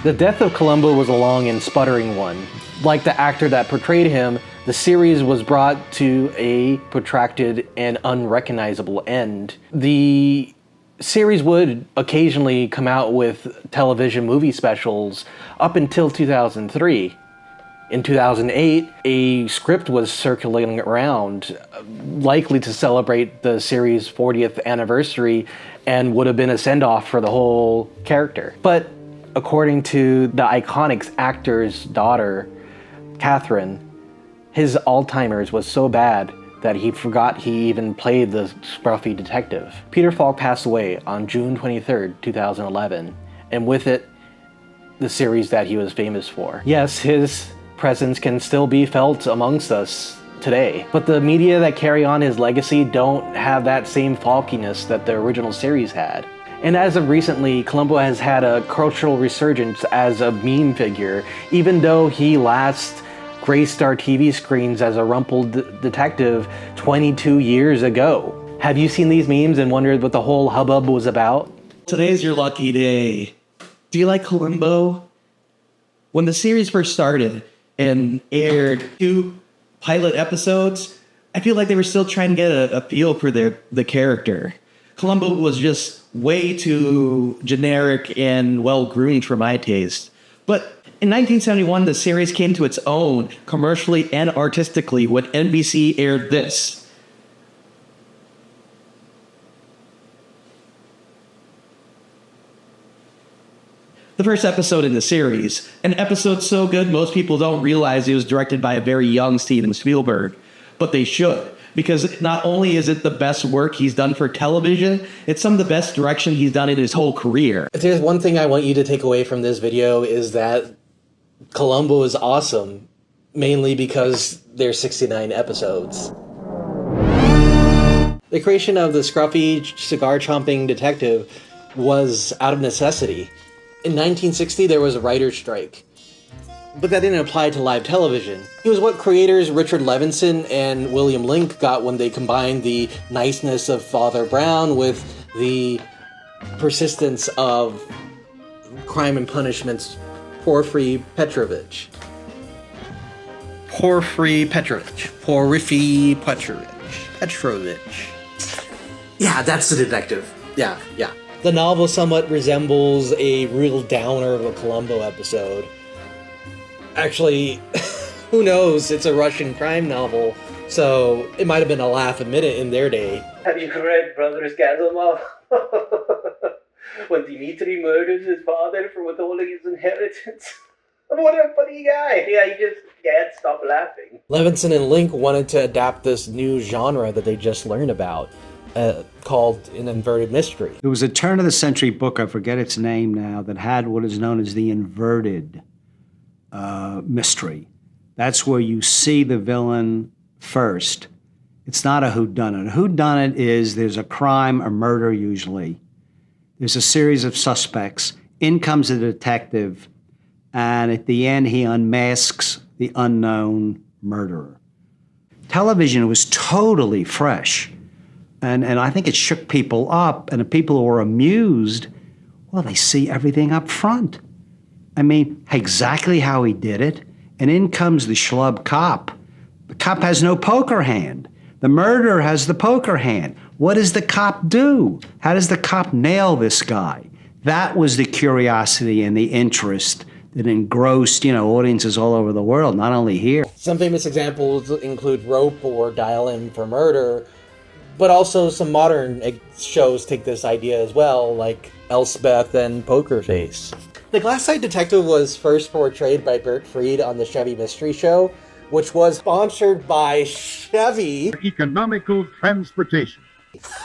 The death of Columbo was a long and sputtering one. Like the actor that portrayed him, the series was brought to a protracted and unrecognizable end. The series would occasionally come out with television movie specials up until 2003. In 2008, a script was circulating around, likely to celebrate the series' 40th anniversary, and would have been a send-off for the whole character. But according to the iconic actor's daughter, Catherine, his Alzheimer's was so bad that he forgot he even played the scruffy detective. Peter Falk passed away on June 23rd, 2011, and with it, the series that he was famous for. Yes, his presence can still be felt amongst us today, but the media that carry on his legacy don't have that same falkiness that the original series had. And as of recently, Columbo has had a cultural resurgence as a meme figure, even though he last graced our TV screens as a rumpled detective 22 years ago. Have you seen these memes and wondered what the whole hubbub was about? Today's your lucky day. Do you like Columbo? When the series first started and aired 2 pilot episodes, I feel like they were still trying to get a feel for the character. Columbo was just way too generic and well-groomed for my taste. But in 1971, the series came to its own commercially and artistically when NBC aired this. The first episode in the series, an episode so good most people don't realize it was directed by a very young Steven Spielberg, but they should, because not only is it the best work he's done for television, it's some of the best direction he's done in his whole career. If there's one thing I want you to take away from this video is that Columbo is awesome, mainly because there's 69 episodes. The creation of the scruffy, cigar-chomping detective was out of necessity. In 1960, there was a writer's strike, but that didn't apply to live television. It was what creators Richard Levinson and William Link got when they combined the niceness of Father Brown with the persistence of Crime and Punishment's Porfiry Petrovich. Yeah, that's the detective. Yeah. The novel somewhat resembles a real downer of a Columbo episode. Actually, who knows? It's a Russian crime novel, so it might have been a laugh a minute in their day. Have you read Brothers Karamazov? When Dmitri murders his father for withholding his inheritance. What a funny guy. Yeah, you just can't stop laughing. Levinson and Link wanted to adapt this new genre that they just learned about, called an inverted mystery. There was a turn-of-the-century book, I forget its name now, that had what is known as the inverted mystery. That's where you see the villain first. It's not a whodunit. A whodunit is there's a crime, a murder usually. There's a series of suspects. In comes a detective, and at the end he unmasks the unknown murderer. Television was totally fresh. And I think it shook people up, and the people who were amused, well, they see everything up front. I mean, exactly how he did it, and in comes the schlub cop. The cop has no poker hand. The murderer has the poker hand. What does the cop do? How does the cop nail this guy? That was the curiosity and the interest that engrossed, audiences all over the world, not only here. Some famous examples include Rope or Dial M for Murder, but also some modern shows take this idea as well, like Elspeth and Poker Face. The Glass-Eyed Detective was first portrayed by Bert Freed on the Chevy Mystery Show, which was sponsored by Chevy. Economical transportation.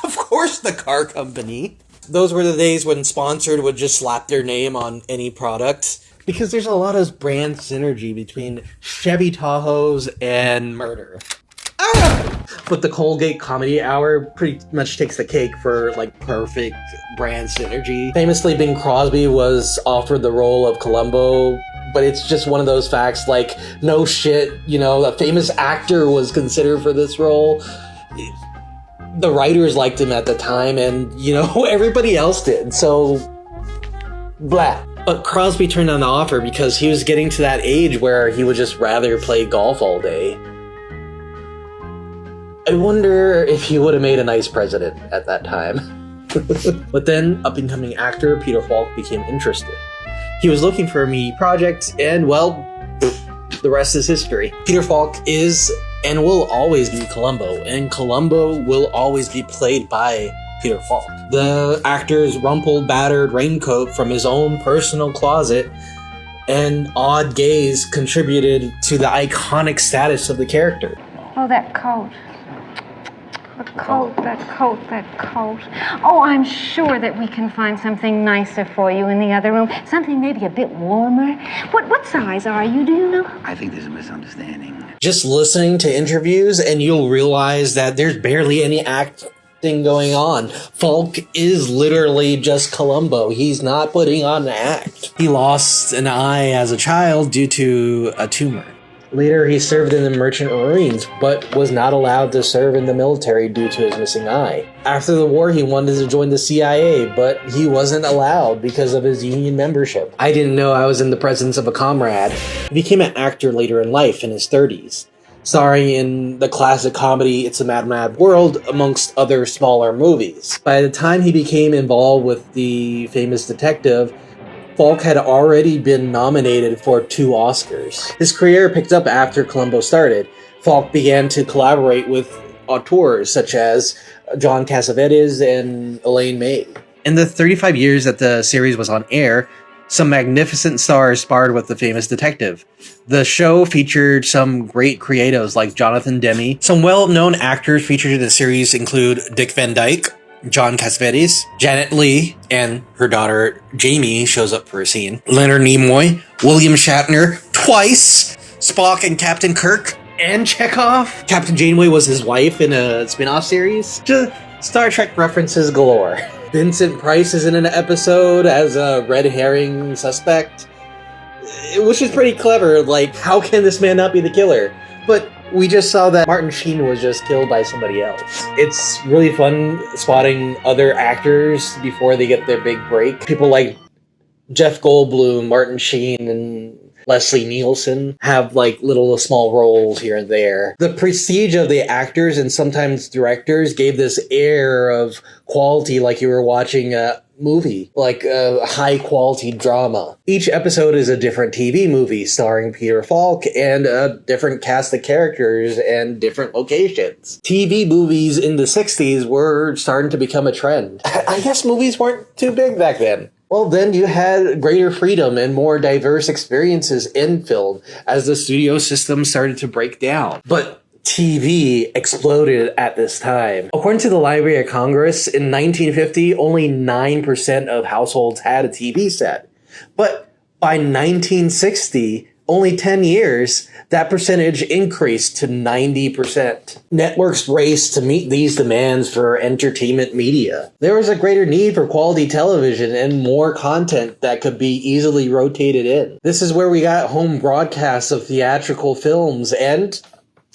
Of course, the car company. Those were the days when sponsored would just slap their name on any product, because there's a lot of brand synergy between Chevy Tahoes and murder. But the Colgate Comedy Hour pretty much takes the cake for, perfect brand synergy. Famously, Bing Crosby was offered the role of Columbo, but it's just one of those facts, no shit, a famous actor was considered for this role. The writers liked him at the time, and, everybody else did, so blah. But Crosby turned down the offer because he was getting to that age where he would just rather play golf all day. I wonder if he would have made a nice president at that time. But then, up-and-coming actor Peter Falk became interested. He was looking for a meaty project, and well, the rest is history. Peter Falk is and will always be Columbo, and Columbo will always be played by Peter Falk. The actor's rumpled, battered raincoat from his own personal closet and odd gaze contributed to the iconic status of the character. Oh, that coat. That coat. Oh, I'm sure that we can find something nicer for you in the other room. Something maybe a bit warmer. What size are you, do you know? I think there's a misunderstanding. Just listening to interviews and you'll realize that there's barely any acting going on. Falk is literally just Columbo. He's not putting on an act. He lost an eye as a child due to a tumor. Later, he served in the Merchant Marines, but was not allowed to serve in the military due to his missing eye. After the war, he wanted to join the CIA, but he wasn't allowed because of his union membership. I didn't know I was in the presence of a comrade. He became an actor later in life, in his 30s, starring in the classic comedy It's a Mad, Mad World, amongst other smaller movies. By the time he became involved with the famous detective, Falk had already been nominated for 2 Oscars. His career picked up after Columbo started. Falk began to collaborate with auteurs such as John Cassavetes and Elaine May. In the 35 years that the series was on air, some magnificent stars sparred with the famous detective. The show featured some great creatives like Jonathan Demme. Some well-known actors featured in the series include Dick Van Dyke, John Cassavetes, Janet Leigh, and her daughter Jamie shows up for a scene. Leonard Nimoy, William Shatner, twice, Spock and Captain Kirk, and Chekhov. Captain Janeway was his wife in a spin-off series. Just Star Trek references galore. Vincent Price is in an episode as a red herring suspect, which is pretty clever. Like, how can this man not be the killer? But we just saw that Martin Sheen was just killed by somebody else. It's really fun spotting other actors before they get their big break. People like Jeff Goldblum, Martin Sheen, and Leslie Nielsen have like little small roles here and there. The prestige of the actors and sometimes directors gave this air of quality, like you were watching a movie, like a high quality drama. Each episode is a different TV movie starring Peter Falk and a different cast of characters and different locations. TV movies in the 60s were starting to become a trend. I guess movies weren't too big back then. Well, then you had greater freedom and more diverse experiences in film as the studio system started to break down. But TV exploded at this time. According to the Library of Congress, in 1950, only 9% of households had a TV set. But by 1960, only 10 years, that percentage increased to 90%. Networks raced to meet these demands for entertainment media. There was a greater need for quality television and more content that could be easily rotated in. This is where we got home broadcasts of theatrical films and,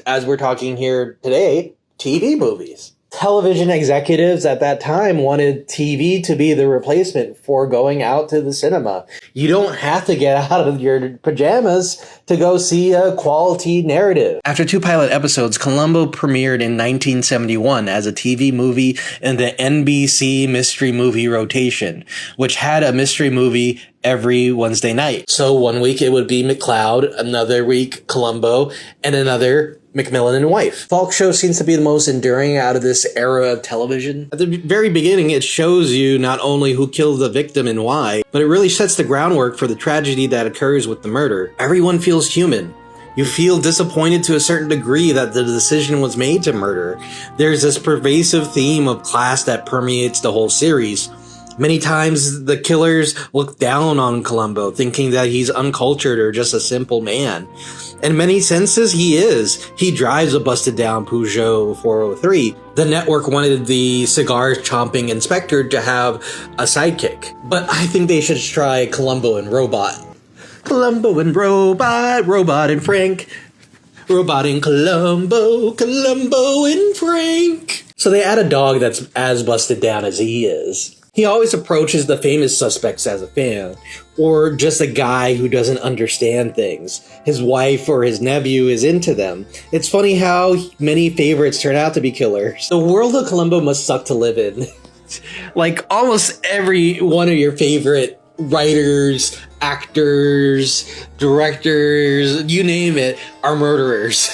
as we're talking here today, TV movies. Television executives at that time wanted TV to be the replacement for going out to the cinema. You don't have to get out of your pajamas to go see a quality narrative. After 2 pilot episodes, Columbo premiered in 1971 as a TV movie in the NBC mystery movie rotation, which had a mystery movie every Wednesday night. So one week it would be McCloud, another week Columbo, and another Macmillan and Wife. Falk's show seems to be the most enduring out of this era of television. At the very beginning, it shows you not only who killed the victim and why, but it really sets the groundwork for the tragedy that occurs with the murder. Everyone feels human. You feel disappointed to a certain degree that the decision was made to murder. There's this pervasive theme of class that permeates the whole series. Many times, the killers look down on Columbo, thinking that he's uncultured or just a simple man. In many senses, he is. He drives a busted-down Peugeot 403. The network wanted the cigar-chomping inspector to have a sidekick. But I think they should try Columbo and Robot. Columbo and Robot, Robot and Frank. Robot and Columbo, Columbo and Frank. So they add a dog that's as busted down as he is. He always approaches the famous suspects as a fan, or just a guy who doesn't understand things. His wife or his nephew is into them. It's funny how many favorites turn out to be killers. The world of Columbo must suck to live in. Like, almost every one of your favorite writers, actors, directors, you name it, are murderers.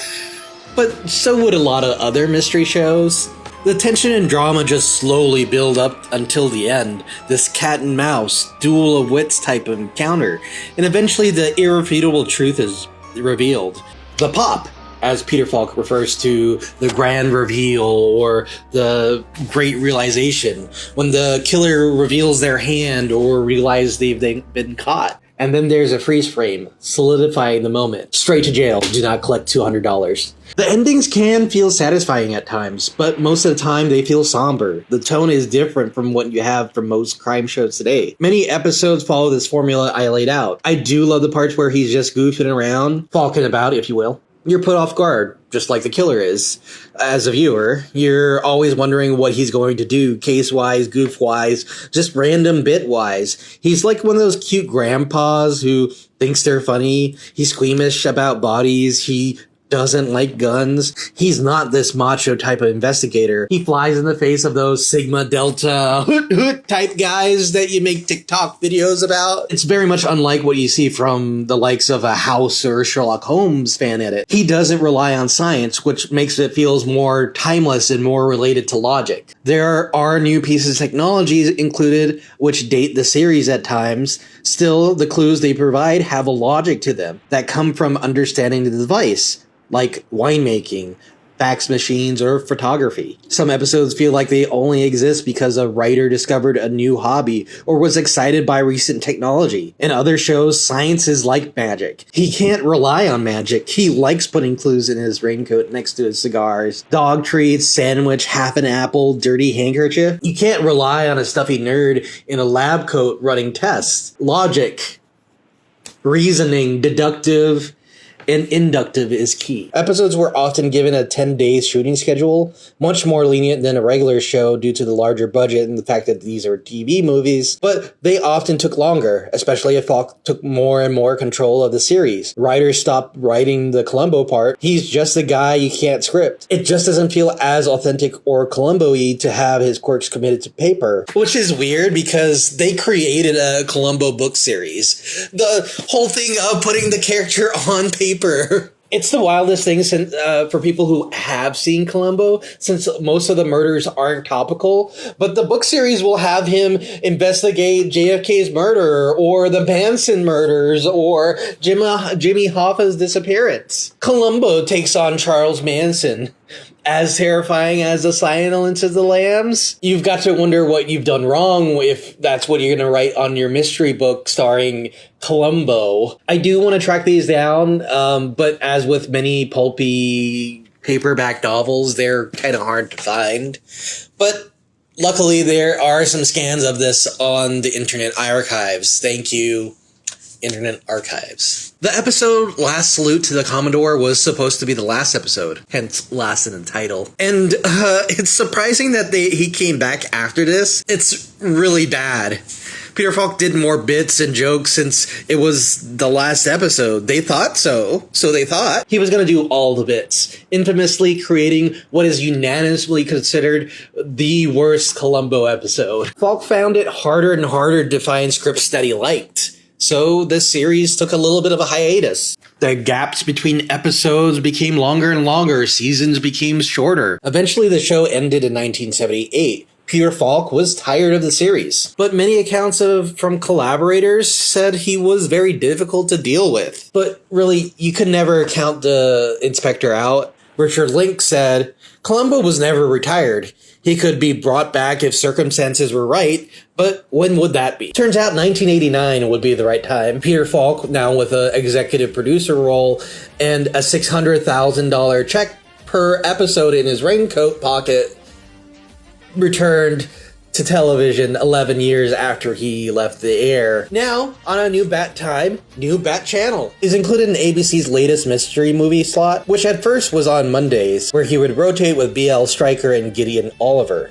But so would a lot of other mystery shows. The tension and drama just slowly build up until the end, this cat and mouse, duel of wits type of encounter, and eventually the irrefutable truth is revealed. The pop, as Peter Falk refers to the grand reveal or the great realization, when the killer reveals their hand or realizes they've been caught. And then there's a freeze frame, solidifying the moment. Straight to jail, do not collect $200. The endings can feel satisfying at times, but most of the time they feel somber. The tone is different from what you have from most crime shows today. Many episodes follow this formula I laid out. I do love the parts where he's just goofing around, falking about, if you will. You're put off guard, just like the killer is. As a viewer, you're always wondering what he's going to do, case-wise, goof-wise, just random bit-wise. He's like one of those cute grandpas who thinks they're funny. He's squeamish about bodies. He doesn't like guns. He's not this macho type of investigator. He flies in the face of those Sigma Delta hoot hoot type guys that you make TikTok videos about. It's very much unlike what you see from the likes of a House or Sherlock Holmes fan edit. He doesn't rely on science, which makes it feels more timeless and more related to logic. There are new pieces of technology included which date the series at times. Still, the clues they provide have a logic to them that come from understanding the device, like winemaking, fax machines, or photography. Some episodes feel like they only exist because a writer discovered a new hobby or was excited by recent technology. In other shows, science is like magic. He can't rely on magic. He likes putting clues in his raincoat next to his cigars. Dog treats, sandwich, half an apple, dirty handkerchief. You can't rely on a stuffy nerd in a lab coat running tests. Logic, reasoning, deductive, and inductive is key. Episodes were often given a 10-day shooting schedule, much more lenient than a regular show due to the larger budget and the fact that these are TV movies, but they often took longer, especially if Falk took more and more control of the series. Writers stopped writing the Columbo part. He's just a guy you can't script. It just doesn't feel as authentic or Columbo-y to have his quirks committed to paper, which is weird because they created a Columbo book series. The whole thing of putting the character on paper. It's the wildest thing for people who have seen Columbo, since most of the murders aren't topical. But the book series will have him investigate JFK's murder, or the Manson murders, or Jimmy Hoffa's disappearance. Columbo takes on Charles Manson. As terrifying as the Silence of the Lambs, you've got to wonder what you've done wrong if that's what you're going to write on your mystery book starring Columbo. I do want to track these down, but as with many pulpy paperback novels, they're kind of hard to find. But luckily, there are some scans of this on the Internet Archives. Thank you, Internet Archives. The episode Last Salute to the Commodore was supposed to be the last episode, hence last in the title. And it's surprising that he came back after this. It's really bad. Peter Falk did more bits and jokes since it was the last episode. They thought so. So they thought. He was going to do all the bits, infamously creating what is unanimously considered the worst Columbo episode. Falk found it harder and harder to find scripts that he liked. So the series took a little bit of a hiatus. The gaps between episodes became longer and longer. Seasons became shorter. Eventually, the show ended in 1978. Peter Falk was tired of the series, but many accounts from collaborators said he was very difficult to deal with. But really, you could never count the inspector out. Richard Link said, Columbo was never retired. He could be brought back if circumstances were right, but when would that be? Turns out 1989 would be the right time. Peter Falk, now with an executive producer role and a $600,000 check per episode in his raincoat pocket, returned to television 11 years after he left the air. Now, on a new Bat time, new Bat channel. Is included in ABC's latest mystery movie slot, which at first was on Mondays, where he would rotate with B.L. Stryker and Gideon Oliver.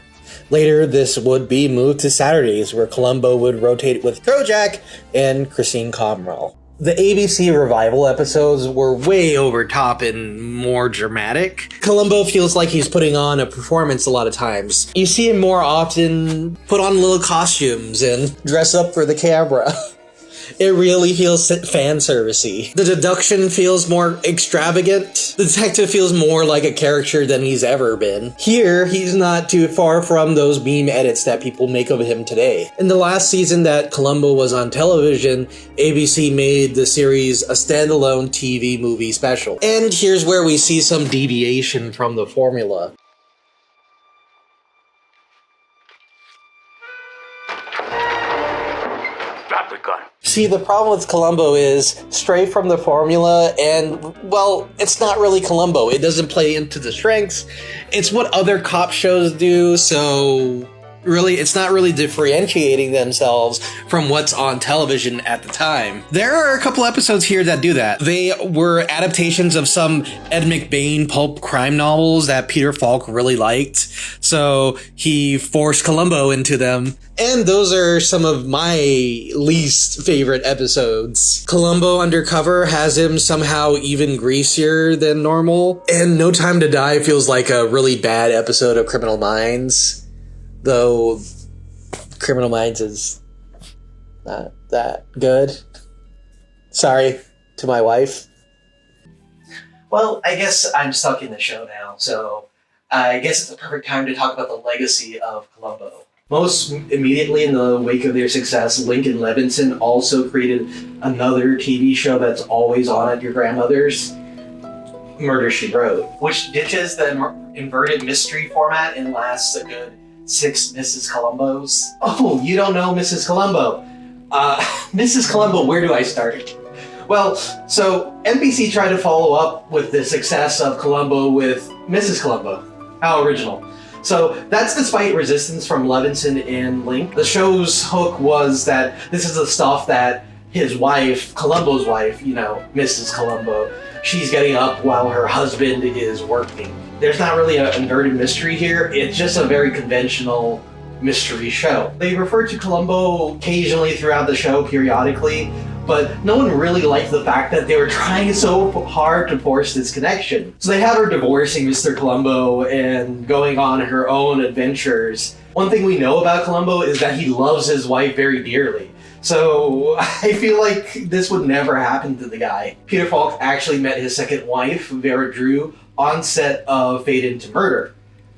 Later, this would be moved to Saturdays, where Columbo would rotate with Kojak and Christine Comrell. The ABC revival episodes were way over top and more dramatic. Columbo feels like he's putting on a performance a lot of times. You see him more often put on little costumes and dress up for the camera. It really feels fan servicey. The deduction feels more extravagant. The detective feels more like a character than he's ever been. Here, he's not too far from those meme edits that people make of him today. In the last season that Columbo was on television, ABC made the series a standalone TV movie special. And here's where we see some deviation from the formula. See, the problem with Columbo is stray from the formula, and, well, it's not really Columbo. It doesn't play into the strengths. It's what other cop shows do, so really, it's not really differentiating themselves from what's on television at the time. There are a couple episodes here that do that. They were adaptations of some Ed McBain pulp crime novels that Peter Falk really liked, so he forced Columbo into them. And those are some of my least favorite episodes. Columbo Undercover has him somehow even greasier than normal, and No Time to Die feels like a really bad episode of Criminal Minds. Though Criminal Minds is not that good. Sorry to my wife. Well, I guess I'm stuck in the show now, so I guess it's the perfect time to talk about the legacy of Columbo. Most immediately in the wake of their success, Lincoln Levinson also created another TV show that's always on at your grandmother's, Murder, She Wrote, which ditches the inverted mystery format and lasts a good 6 Mrs. Columbos. Oh, you don't know Mrs. Columbo. Mrs. Columbo, where do I start? Well, so NBC tried to follow up with the success of Columbo with Mrs. Columbo. How original. So that's despite resistance from Levinson and Link. The show's hook was that this is the stuff that his wife, Columbo's wife, Mrs. Columbo, she's getting up while her husband is working. There's not really an inverted mystery here. It's just a very conventional mystery show. They refer to Columbo occasionally throughout the show, periodically, but no one really liked the fact that they were trying so hard to force this connection. So they have her divorcing Mr. Columbo and going on her own adventures. One thing we know about Columbo is that he loves his wife very dearly. So I feel like this would never happen to the guy. Peter Falk actually met his second wife, Vera Drew, on set of Fade into Murder.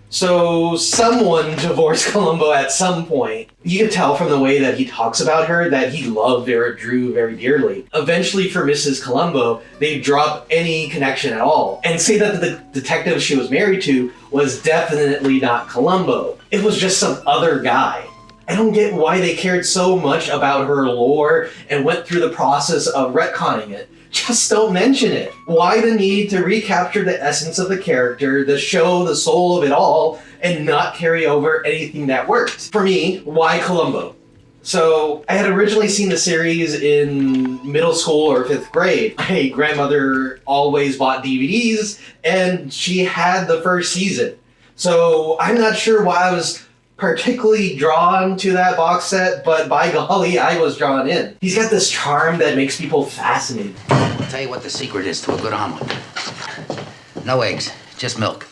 So someone divorced Columbo at some point. You can tell from the way that he talks about her that he loved Vera Drew very dearly. Eventually, for Mrs. Columbo, they drop any connection at all and say that the detective she was married to was definitely not Columbo. It was just some other guy. I don't get why they cared so much about her lore and went through the process of retconning it. Just don't mention it. Why the need to recapture the essence of the character, the show, the soul of it all, and not carry over anything that worked? For me, why Columbo? So, I had originally seen the series in middle school or 5th grade. My grandmother always bought DVDs, and she had the first season. So, I'm not sure why I was particularly drawn to that box set, but by golly, I was drawn in. He's got this charm that makes people fascinated. I'll tell you what the secret is to a good omelet. No eggs, just milk.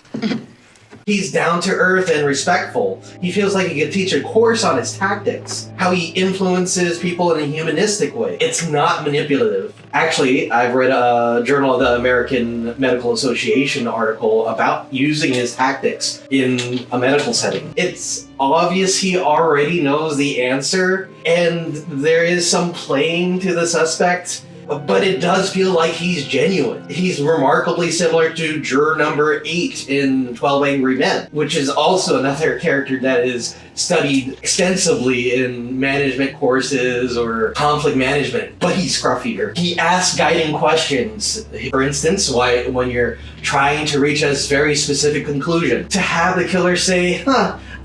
He's down to earth and respectful. He feels like he could teach a course on his tactics, how he influences people in a humanistic way. It's not manipulative. Actually, I've read a Journal of the American Medical Association article about using his tactics in a medical setting. It's obvious he already knows the answer, and there is some playing to the suspect, but it does feel like he's genuine. He's remarkably similar to juror number 8 in 12 Angry Men, which is also another character that is studied extensively in management courses or conflict management, but he's scruffier. He asks guiding questions. For instance, when you're trying to reach a very specific conclusion, to have the killer say,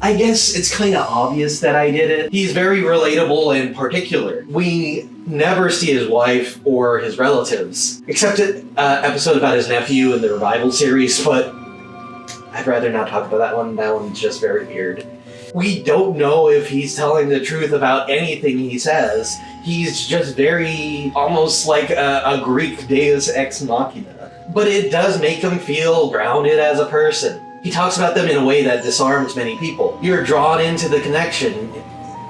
I guess it's kind of obvious that I did it. He's very relatable and particular. We never see his wife or his relatives, except an episode about his nephew in the revival series, but I'd rather not talk about that one. That one's just very weird. We don't know if he's telling the truth about anything he says. He's just very, almost like a Greek deus ex machina. But it does make him feel grounded as a person. He talks about them in a way that disarms many people. You're drawn into the connection.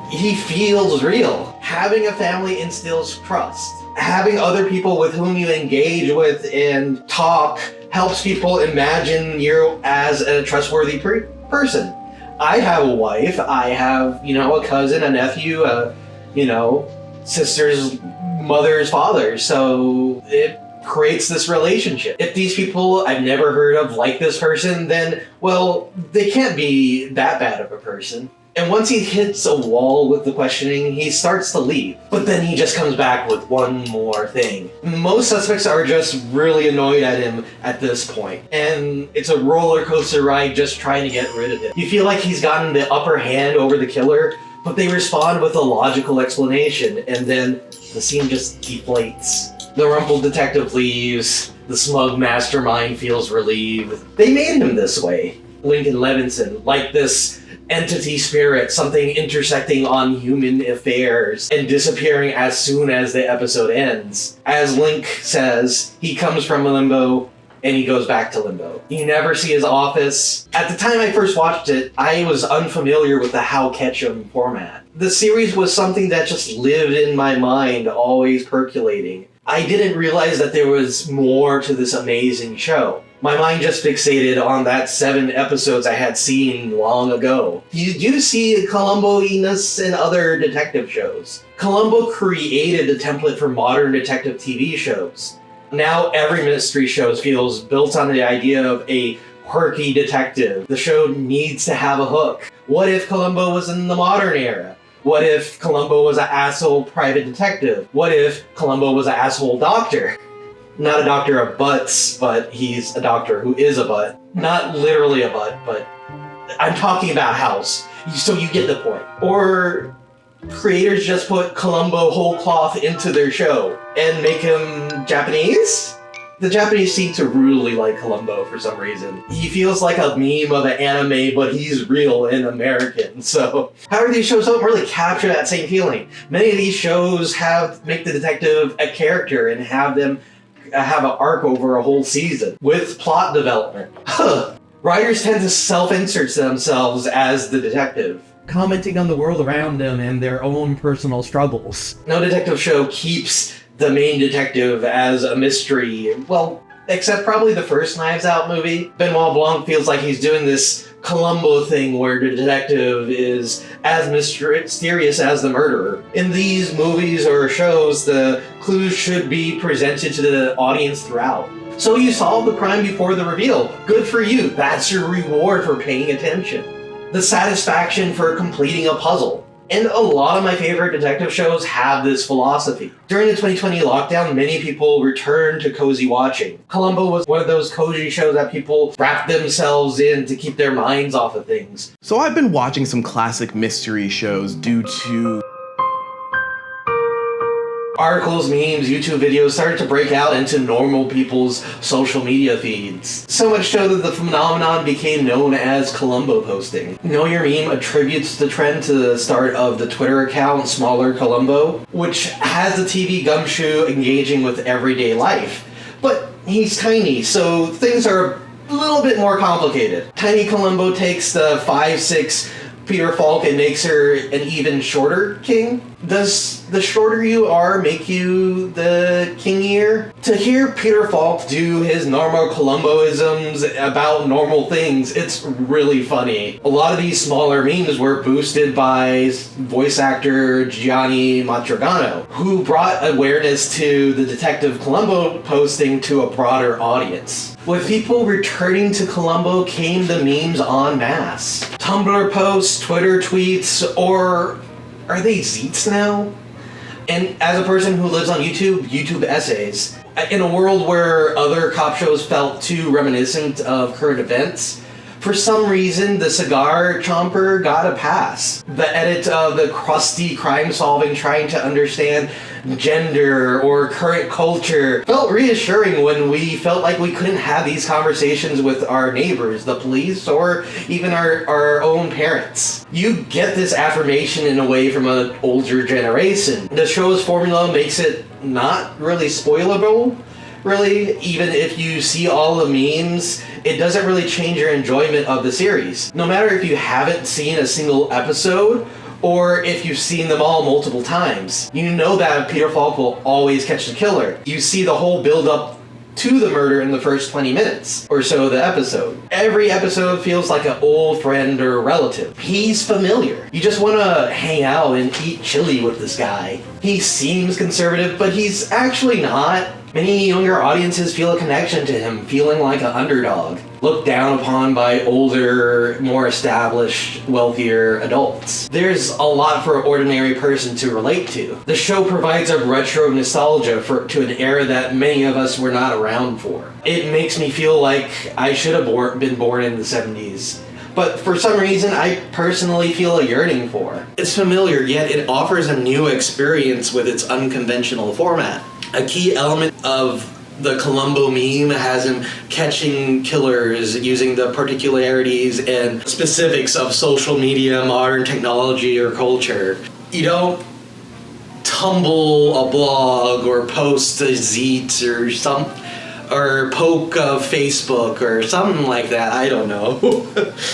He feels real. Having a family instills trust. Having other people with whom you engage with and talk helps people imagine you as a trustworthy person. I have a wife, I have, a cousin, a nephew, sister's mother's father, so it creates this relationship. If these people I've never heard of like this person, then, well, they can't be that bad of a person. And once he hits a wall with the questioning, he starts to leave. But then he just comes back with one more thing. Most suspects are just really annoyed at him at this point. And it's a roller coaster ride just trying to get rid of him. You feel like he's gotten the upper hand over the killer, but they respond with a logical explanation, and then the scene just deflates. The rumpled detective leaves, the smug mastermind feels relieved. They made him this way. Lincoln Levinson, like this entity spirit, something intersecting on human affairs and disappearing as soon as the episode ends. As Link says, he comes from limbo and he goes back to limbo. You never see his office. At the time I first watched it, I was unfamiliar with the How Ketchum format. The series was something that just lived in my mind, always percolating. I didn't realize that there was more to this amazing show. My mind just fixated on that 7 episodes I had seen long ago. You do see Columbo-iness in other detective shows. Columbo created the template for modern detective TV shows. Now every mystery show feels built on the idea of a quirky detective. The show needs to have a hook. What if Columbo was in the modern era? What if Columbo was an asshole private detective? What if Columbo was an asshole doctor? Not a doctor of butts, but he's a doctor who is a butt. Not literally a butt, but I'm talking about House, so you get the point. Or creators just put Columbo whole cloth into their show and make him Japanese? The Japanese seem to really like Columbo for some reason. He feels like a meme of an anime, but he's real and American, so... However, these shows don't really capture that same feeling. Many of these shows make the detective a character and have them have an arc over a whole season with plot development. Writers tend to self-insert themselves as the detective, commenting on the world around them and their own personal struggles. No detective show keeps the main detective as a mystery, well, except probably the first Knives Out movie. Benoit Blanc feels like he's doing this Columbo thing where the detective is as mysterious as the murderer. In these movies or shows, the clues should be presented to the audience throughout. So you solve the crime before the reveal. Good for you. That's your reward for paying attention. The satisfaction for completing a puzzle. And a lot of my favorite detective shows have this philosophy. During the 2020 lockdown, many people returned to cozy watching. Columbo was one of those cozy shows that people wrap themselves in to keep their minds off of things. So I've been watching some classic mystery shows due to articles, memes, YouTube videos started to break out into normal people's social media feeds. So much so that the phenomenon became known as Columbo posting. Know Your Meme attributes the trend to the start of the Twitter account Smaller Columbo, which has the TV gumshoe engaging with everyday life. But he's tiny, so things are a little bit more complicated. Tiny Columbo takes the 5'6" Peter Falk and makes her an even shorter king? Does the shorter you are make you the kingier? To hear Peter Falk do his normal Columboisms about normal things, it's really funny. A lot of these smaller memes were boosted by voice actor Gianni Matrigano, who brought awareness to the Detective Columbo posting to a broader audience. With people returning to Columbo came the memes en masse. Tumblr posts, Twitter tweets, or are they Zeets now? And as a person who lives on YouTube essays. In a world where other cop shows felt too reminiscent of current events, For some reason, the cigar chomper got a pass. The edit of the crusty crime solving, trying to understand gender or current culture, felt reassuring when we felt like we couldn't have these conversations with our neighbors, the police, or even our own parents. You get this affirmation in a way from an older generation. The show's formula makes it not really spoilable. Really, even if you see all the memes, it doesn't really change your enjoyment of the series. No matter if you haven't seen a single episode, or if you've seen them all multiple times, you know that Peter Falk will always catch the killer. You see the whole build-up to the murder in the first 20 minutes or so of the episode. Every episode feels like an old friend or relative. He's familiar. You just want to hang out and eat chili with this guy. He seems conservative, but he's actually not. Many younger audiences feel a connection to him, feeling like an underdog, looked down upon by older, more established, wealthier adults. There's a lot for an ordinary person to relate to. The show provides a retro nostalgia to an era that many of us were not around for. It makes me feel like I should have been born in the 70s. But for some reason, I personally feel a yearning for. It's familiar, yet it offers a new experience with its unconventional format. A key element of the Columbo meme has him catching killers using the particularities and specifics of social media, modern technology, or culture. You don't tumble a blog or post a zit or poke a Facebook or something like that. I don't know.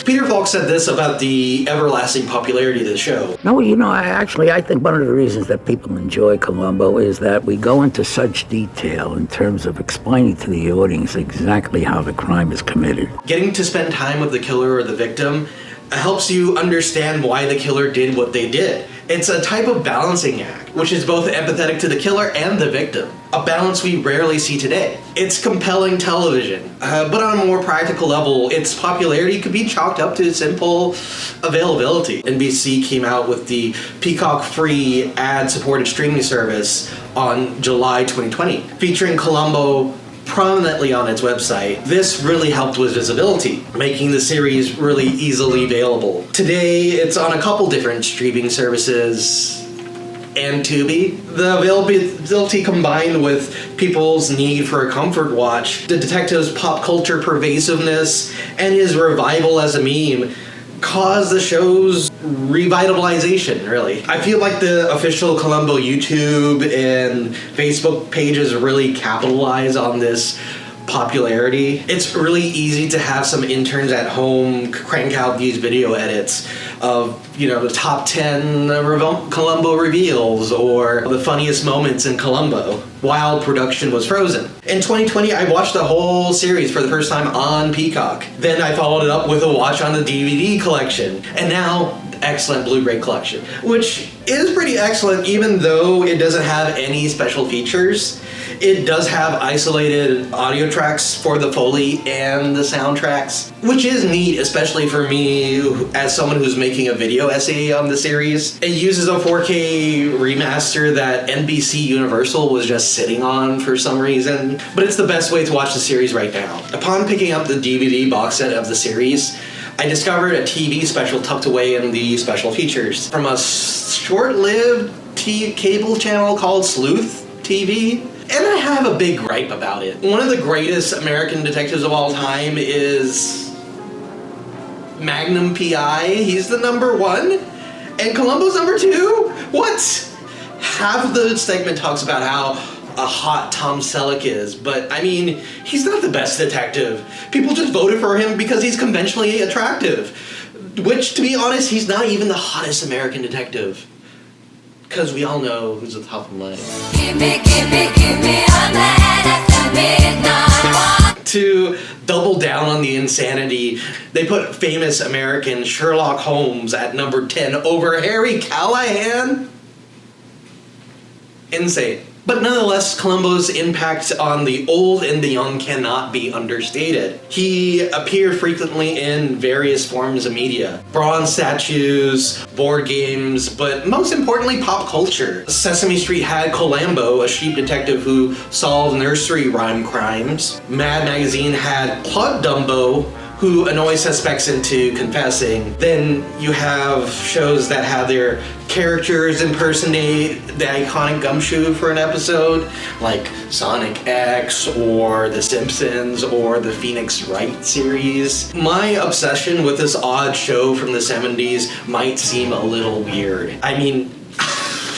Peter Falk said this about the everlasting popularity of the show. No, I think one of the reasons that people enjoy Columbo is that we go into such detail in terms of explaining to the audience exactly how the crime is committed. Getting to spend time with the killer or the victim helps you understand why the killer did what they did. It's a type of balancing act, which is both empathetic to the killer and the victim. A balance we rarely see today. It's compelling television, but on a more practical level, its popularity could be chalked up to simple availability. NBC came out with the Peacock-free ad-supported streaming service on July 2020, featuring Columbo prominently on its website. This really helped with visibility, making the series really easily available. Today, it's on a couple different streaming services and Tubi. The availability combined with people's need for a comfort watch, the detective's pop culture pervasiveness, and his revival as a meme caused the show's revitalization, really. I feel like the official Columbo YouTube and Facebook pages really capitalize on this popularity. It's really easy to have some interns at home crank out these video edits of, the top 10 Columbo reveals or the funniest moments in Columbo while production was frozen. In 2020, I watched the whole series for the first time on Peacock. Then I followed it up with a watch on the DVD collection. And now, excellent Blu-ray collection, which is pretty excellent even though it doesn't have any special features. It does have isolated audio tracks for the Foley and the soundtracks, which is neat, especially for me as someone who's making a video essay on the series. It uses a 4K remaster that NBC Universal was just sitting on for some reason, but it's the best way to watch the series right now. Upon picking up the DVD box set of the series, I discovered a TV special tucked away in the special features from a short-lived cable channel called Sleuth TV. And I have a big gripe about it. One of the greatest American detectives of all time is Magnum P.I. He's the number one. And Columbo's number two? What? Half of the segment talks about how a hot Tom Selleck is, but he's not the best detective. People just voted for him because he's conventionally attractive. Which, to be honest, he's not even the hottest American detective. Because we all know who's at the top of the line. Give me a man after midnight. To double down on the insanity, they put famous American Sherlock Holmes at number 10 over Harry Callahan. Insane. But nonetheless, Columbo's impact on the old and the young cannot be understated. He appeared frequently in various forms of media. Bronze statues, board games, but most importantly, pop culture. Sesame Street had Columbo, a sheep detective who solved nursery rhyme crimes. Mad Magazine had Plug Dumbo, who annoy suspects into confessing. Then you have shows that have their characters impersonate the iconic gumshoe for an episode, like Sonic X or The Simpsons or the Phoenix Wright series. My obsession with this odd show from the 70s might seem a little weird. I mean,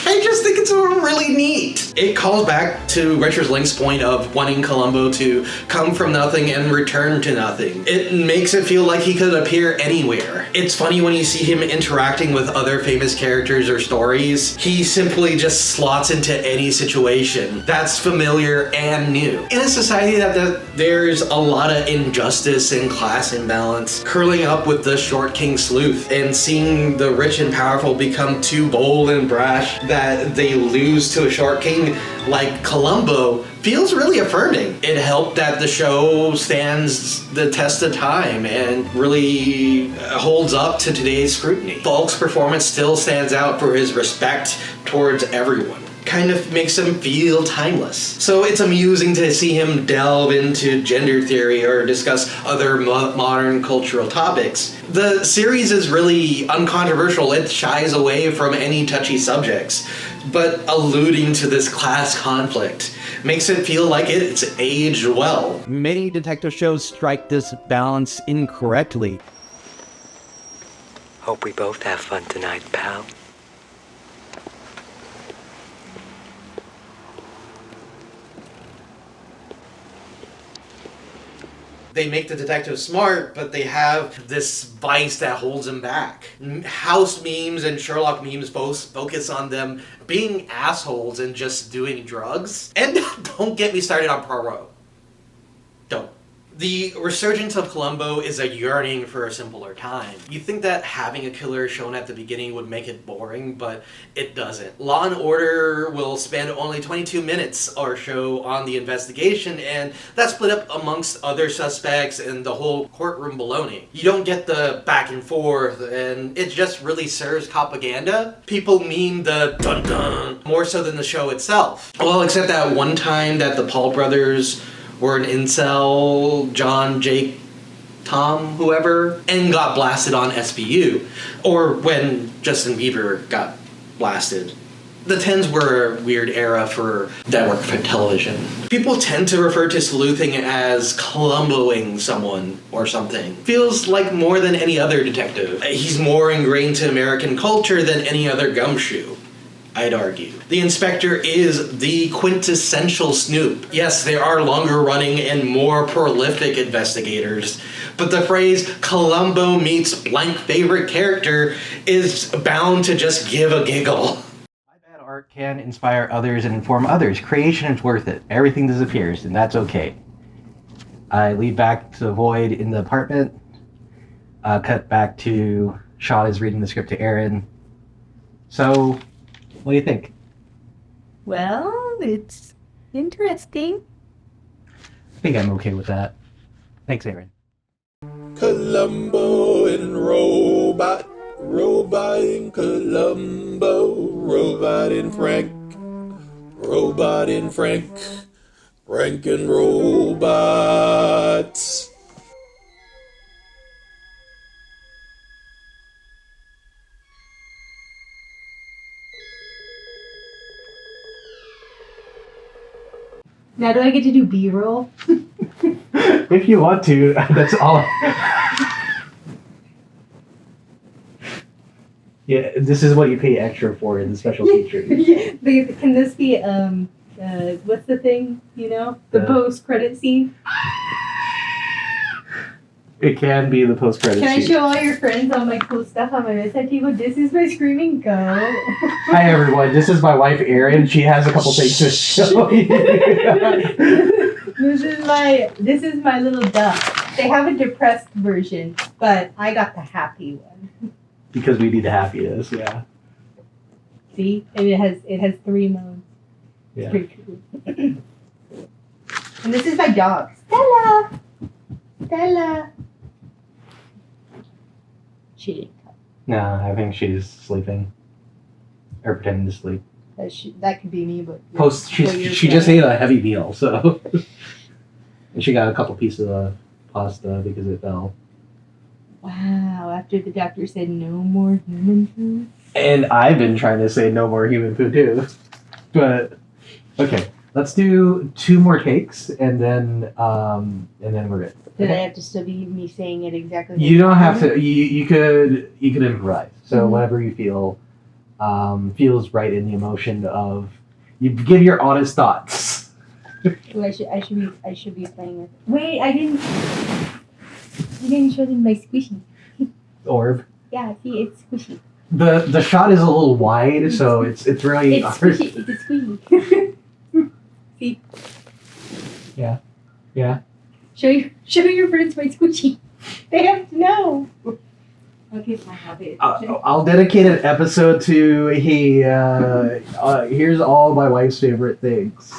I just think it's really neat. It calls back to Richard Link's point of wanting Columbo to come from nothing and return to nothing. It makes it feel like he could appear anywhere. It's funny when you see him interacting with other famous characters or stories. He simply just slots into any situation that's familiar and new. In a society that there's a lot of injustice and class imbalance, curling up with the short king sleuth and seeing the rich and powerful become too bold and brash that they lose to a short king like Columbo feels really affirming. It helped that the show stands the test of time and really holds up to today's scrutiny. Falk's performance still stands out for his respect towards everyone. Kind of makes him feel timeless. So it's amusing to see him delve into gender theory or discuss other modern cultural topics. The series is really uncontroversial. It shies away from any touchy subjects, but alluding to this class conflict makes it feel like it's aged well. Many detective shows strike this balance incorrectly. Hope we both have fun tonight, pal. They make the detective smart, but they have this vice that holds him back. House memes and Sherlock memes both focus on them being assholes and just doing drugs. And don't get me started on Poirot. Don't. The resurgence of Columbo is a yearning for a simpler time. You think that having a killer shown at the beginning would make it boring, but it doesn't. Law and Order will spend only 22 minutes or so on the investigation, and that's split up amongst other suspects and the whole courtroom baloney. You don't get the back and forth, and it just really serves propaganda. People meme the dun-dun more so than the show itself. Well, except that one time that the Paul brothers were an incel, John, Jake, Tom, whoever, and got blasted on SVU. Or when Justin Bieber got blasted. The 10s were a weird era for network television. People tend to refer to sleuthing as Columboing someone or something. Feels like more than any other detective. He's more ingrained to American culture than any other gumshoe, I'd argue. The inspector is the quintessential snoop. Yes, there are longer running and more prolific investigators, but the phrase Columbo meets blank favorite character is bound to just give a giggle. My bad art can inspire others and inform others. Creation is worth it. Everything disappears, and that's okay. I lead back to the void in the apartment. Cut back to Sean is reading the script to Aaron. So, what do you think? Well, it's interesting. I think I'm okay with that. Thanks, Aaron. Columbo and Robot, Robot and Columbo, Robot and Frank, Robot and Frank, Frank and Robots. Now do I get to do B-roll? If you want to, that's all. Yeah, this is what you pay extra for in the special features. Can this be, what's the thing, you know? The post-credit scene? It can be the post-credit Can I scene. show all your friends all my cool stuff on my bedside table? This is my screaming goat. Hi everyone, this is my wife Erin. She has a couple things to show you. This is my little duck. They have a depressed version, but I got the happy one. Because we need the happiness, yeah. See? And it has 3 modes. Yeah. It's pretty cool. And this is my dog. Stella! Stella! She didn't come. No, I think she's sleeping. Or pretending to sleep. That could be me, but... She just ate a heavy meal, so... And she got a couple pieces of pasta because it fell. Wow, after the doctor said no more human food. And I've been trying to say no more human food too. But okay, let's do 2 more takes and then we're good. Did I have to still be me saying it exactly? You don't have to. You could improvise. So whatever you feel feels right in the emotion of you give your honest thoughts. Ooh, I should be playing with. Wait, I didn't show them my squishy. Orb. Yeah, see, it's squishy. The shot is a little wide, so it's really It's squishy. It's a squishy. See. Yeah. Yeah. Show your friends my squishy. They have to know. Okay, my hobby. I'll dedicate an episode to here's all my wife's favorite things.